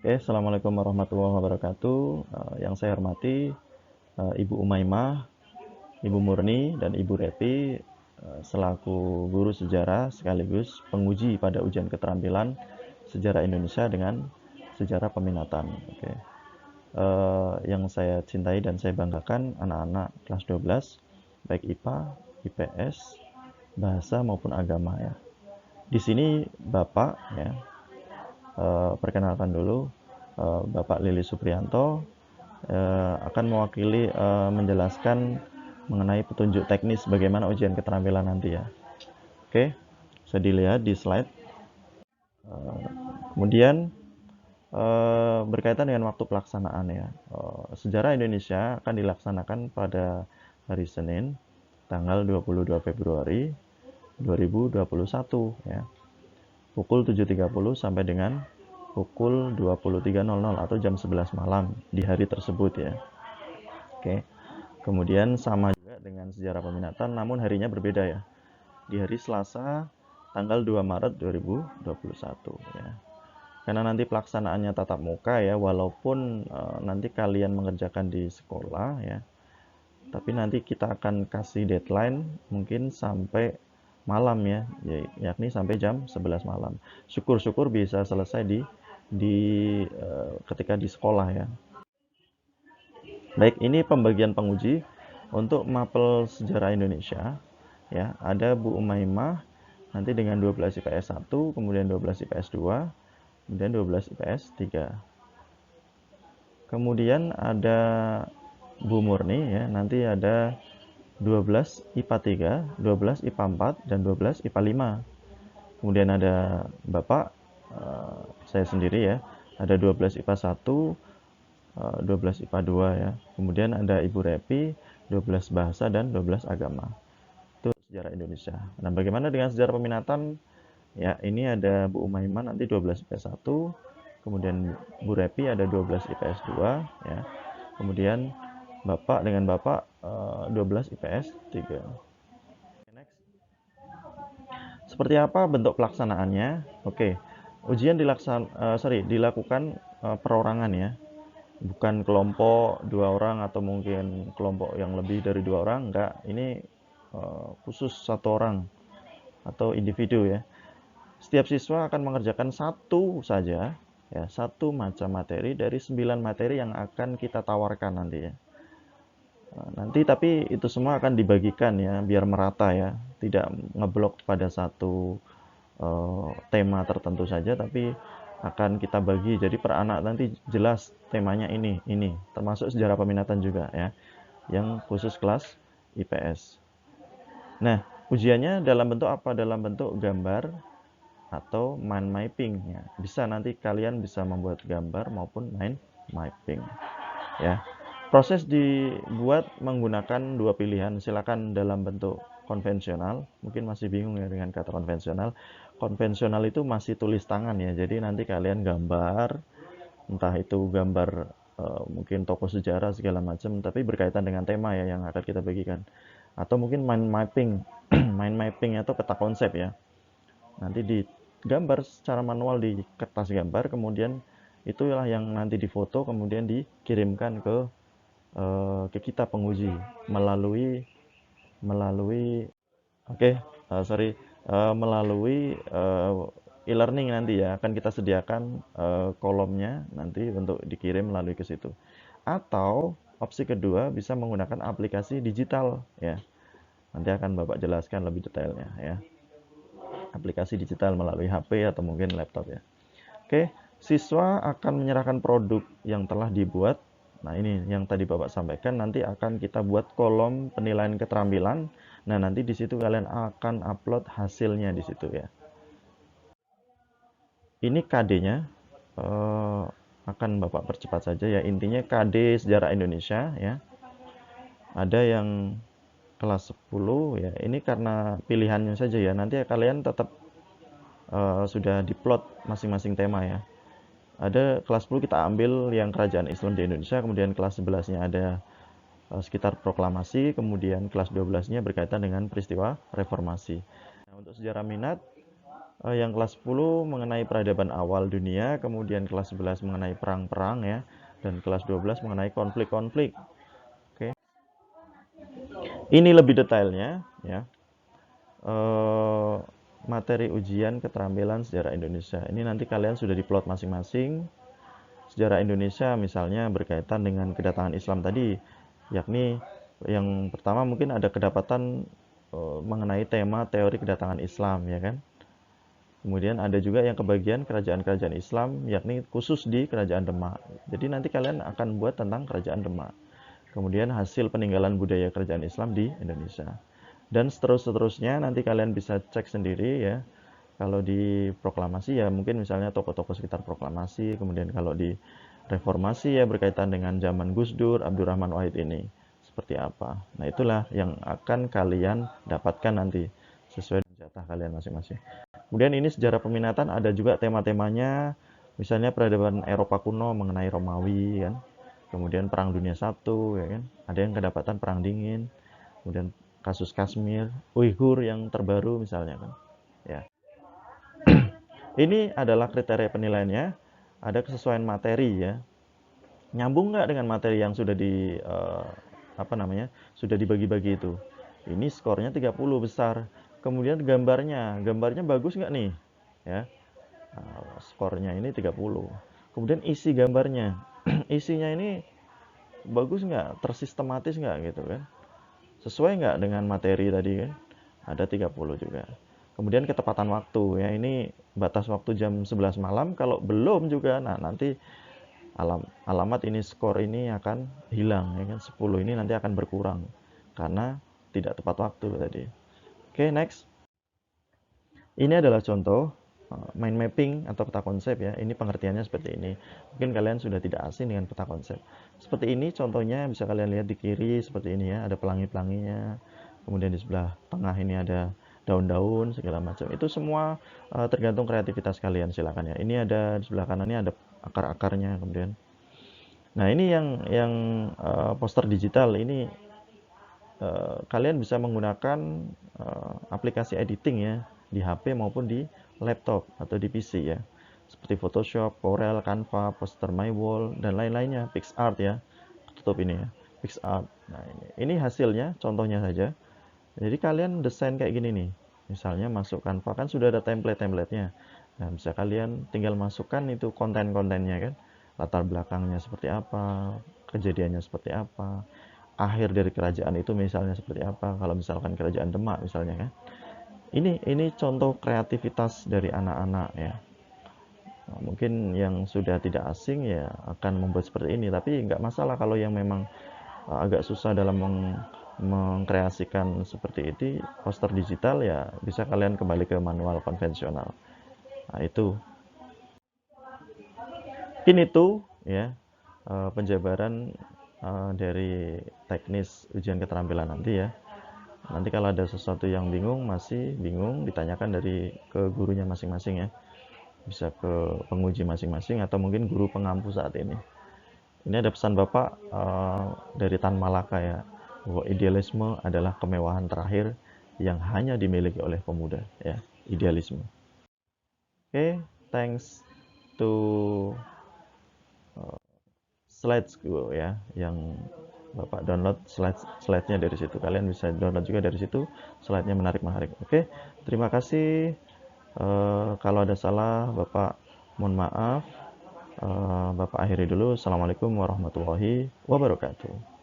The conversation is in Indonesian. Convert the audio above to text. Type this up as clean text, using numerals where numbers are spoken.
Oke, Assalamualaikum warahmatullahi wabarakatuh. Yang saya hormati Ibu Umaymah, Ibu Murni, dan Ibu Repi selaku guru sejarah sekaligus penguji pada ujian keterampilan sejarah Indonesia dengan sejarah peminatan. Oke. Yang saya cintai dan saya banggakan anak-anak kelas 12, baik IPA, IPS, bahasa maupun agama ya. Di sini Bapak ya, perkenalkan dulu, Bapak Lili Supriyanto akan mewakili menjelaskan mengenai petunjuk teknis bagaimana ujian keterampilan nanti ya. Oke, bisa dilihat di slide. Kemudian berkaitan dengan waktu pelaksanaan ya. Sejarah Indonesia akan dilaksanakan pada hari Senin, tanggal 22 Februari 2021 ya. Pukul 7.30 sampai dengan pukul 23.00 atau jam 11 malam di hari tersebut ya. Oke. Kemudian sama juga dengan sejarah peminatan namun harinya berbeda ya. Di hari Selasa tanggal 2 Maret 2021 ya. Karena nanti pelaksanaannya tatap muka ya, walaupun nanti kalian mengerjakan di sekolah ya. Tapi nanti kita akan kasih deadline mungkin sampai malam ya, yakni sampai jam 11 malam. Syukur-syukur bisa selesai ketika di sekolah ya. Baik, ini pembagian penguji untuk mapel sejarah Indonesia. Ya, ada Bu Umaymah nanti dengan 12 IPS 1, kemudian 12 IPS 2, kemudian 12 IPS 3. Kemudian ada Bu Murni ya, nanti ada 12 IPA 3, 12 IPA 4, dan 12 IPA 5. Kemudian ada Bapak, saya sendiri ya, ada 12 IPA 1, 12 IPA 2 ya. Kemudian ada Ibu Repi, 12 bahasa dan 12 agama. Itu sejarah Indonesia. Nah, bagaimana dengan sejarah peminatan? Ya, ini ada Bu Umaymah nanti 12 IPS 1, kemudian Bu Repi ada 12 IPS 2 ya. Kemudian Bapak dengan Bapak 12 IPS 3. Next. Seperti apa bentuk pelaksanaannya? Oke. Ujian dilakukan perorangan ya. Bukan kelompok 2 orang atau mungkin kelompok yang lebih dari 2 orang, enggak. Ini khusus 1 orang atau individu ya. Setiap siswa akan mengerjakan satu saja ya, satu macam materi dari 9 materi yang akan kita tawarkan nanti ya. Nanti tapi itu semua akan dibagikan ya biar merata ya, tidak ngeblok pada satu tema tertentu saja, tapi akan kita bagi jadi per anak nanti jelas temanya ini termasuk sejarah peminatan juga ya, yang khusus kelas IPS. Nah, ujiannya dalam bentuk apa? Dalam bentuk gambar atau mind mapping ya. Bisa nanti kalian bisa membuat gambar maupun mind mapping ya. Proses dibuat menggunakan 2 pilihan. Silakan dalam bentuk konvensional. Mungkin masih bingung ya dengan kata konvensional. Konvensional itu masih tulis tangan ya. Jadi nanti kalian gambar, entah itu gambar mungkin tokoh sejarah segala macam, tapi berkaitan dengan tema ya yang akan kita bagikan. Atau mungkin mind mapping. Mind mapping atau peta konsep ya. Nanti digambar secara manual di kertas gambar, kemudian itulah yang nanti difoto, kemudian dikirimkan ke kita penguji melalui melalui e-learning nanti ya, akan kita sediakan kolomnya nanti untuk dikirim melalui ke situ. Atau opsi kedua bisa menggunakan aplikasi digital ya. Nanti akan Bapak jelaskan lebih detailnya ya. Aplikasi digital melalui HP atau mungkin laptop ya. Oke, siswa akan menyerahkan produk yang telah dibuat. Nah, ini yang tadi Bapak sampaikan, nanti akan kita buat kolom penilaian keterampilan. Nah, nanti di situ kalian akan upload hasilnya di situ ya. Ini KD-nya akan Bapak percepat saja ya. Intinya KD Sejarah Indonesia ya. Ada yang kelas 10 ya. Ini karena pilihannya saja ya. Nanti kalian tetap sudah diplot masing-masing tema ya. Ada kelas 10 kita ambil yang kerajaan Islam di Indonesia, kemudian kelas 11-nya ada sekitar proklamasi, kemudian kelas 12-nya berkaitan dengan peristiwa reformasi. Nah, untuk sejarah minat Yang kelas 10 mengenai peradaban awal dunia, kemudian kelas 11 mengenai perang-perang ya, dan kelas 12 mengenai konflik-konflik. Oke. Ini lebih detailnya ya. Materi ujian keterampilan sejarah Indonesia. Ini nanti kalian sudah diplot masing-masing. Sejarah Indonesia misalnya berkaitan dengan kedatangan Islam tadi, yakni yang pertama mungkin ada kedapatan mengenai tema teori kedatangan Islam ya kan. Kemudian ada juga yang kebagian kerajaan-kerajaan Islam, yakni khusus di Kerajaan Demak. Jadi nanti kalian akan buat tentang Kerajaan Demak. Kemudian hasil peninggalan budaya kerajaan Islam di Indonesia. Dan seterusnya nanti kalian bisa cek sendiri ya. Kalau di proklamasi ya mungkin misalnya tokoh-tokoh sekitar proklamasi. Kemudian kalau di reformasi ya berkaitan dengan zaman Gus Dur, Abdurrahman Wahid ini. Seperti apa. Nah itulah yang akan kalian dapatkan nanti. Sesuai dengan jatah kalian masing-masing. Kemudian ini sejarah peminatan ada juga tema-temanya, misalnya peradaban Eropa kuno mengenai Romawi kan. Kemudian Perang Dunia Satu ya kan. Ada yang kedapatan Perang Dingin. Kemudian kasus Kashmir, Uighur yang terbaru misalnya kan. Ya. Ini adalah kriteria penilaiannya. Ada kesesuaian materi ya. Nyambung nggak dengan materi yang sudah sudah dibagi-bagi itu. Ini skornya 30 besar. Kemudian gambarnya bagus nggak nih? Ya, skornya ini 30. Kemudian isi gambarnya, isinya ini bagus nggak? Tersistematis nggak gitu kan? Sesuai nggak dengan materi tadi kan? Ada 30 juga. Kemudian ketepatan waktu ya, ini batas waktu jam 11 malam. Kalau belum juga, nah nanti alamat ini skor ini akan hilang ya kan. 10 ini nanti akan berkurang karena tidak tepat waktu tadi. Oke, next. Ini adalah contoh mind mapping atau peta konsep ya. Ini pengertiannya seperti ini. Mungkin kalian sudah tidak asing dengan peta konsep. Seperti ini contohnya bisa kalian lihat di kiri seperti ini ya. Ada pelangi-pelanginya. Kemudian di sebelah tengah ini ada daun-daun segala macam. Itu semua tergantung kreativitas kalian, silakan ya. Ini ada di sebelah kanan ini ada akar-akarnya kemudian. Nah, ini yang poster digital ini kalian bisa menggunakan aplikasi editing ya di HP maupun di laptop atau di PC ya. Seperti Photoshop, Corel, Canva, Poster My Wall dan lain-lainnya, PixArt ya. Tutup ini ya, PixArt. Nah, ini hasilnya, contohnya saja. Jadi kalian desain kayak gini nih. Misalnya masuk Canva kan sudah ada template-templatenya. Nah, bisa kalian tinggal masukkan itu konten-kontennya kan. Latar belakangnya seperti apa, kejadiannya seperti apa, akhir dari kerajaan itu misalnya seperti apa. Kalau misalkan kerajaan Demak misalnya kan. Ini contoh kreativitas dari anak-anak ya. Nah, mungkin yang sudah tidak asing ya akan membuat seperti ini, tapi nggak masalah kalau yang memang agak susah dalam mengkreasikan seperti itu poster digital ya bisa kalian kembali ke manual konvensional. Nah, itu ini tuh ya penjabaran dari teknis ujian keterampilan nanti ya. Nanti kalau ada sesuatu yang masih bingung, ditanyakan ke gurunya masing-masing ya. Bisa ke penguji masing-masing atau mungkin guru pengampu saat ini. Ini ada pesan Bapak dari Tan Malaka ya, bahwa idealisme adalah kemewahan terakhir yang hanya dimiliki oleh pemuda ya, idealisme. Oke, thanks to slides ya, yang Bapak download slide-nya dari situ. Kalian bisa download juga dari situ. Slide-nya menarik-menarik. Oke, terima kasih. Kalau ada salah, Bapak mohon maaf. Bapak akhiri dulu. Assalamualaikum warahmatullahi wabarakatuh.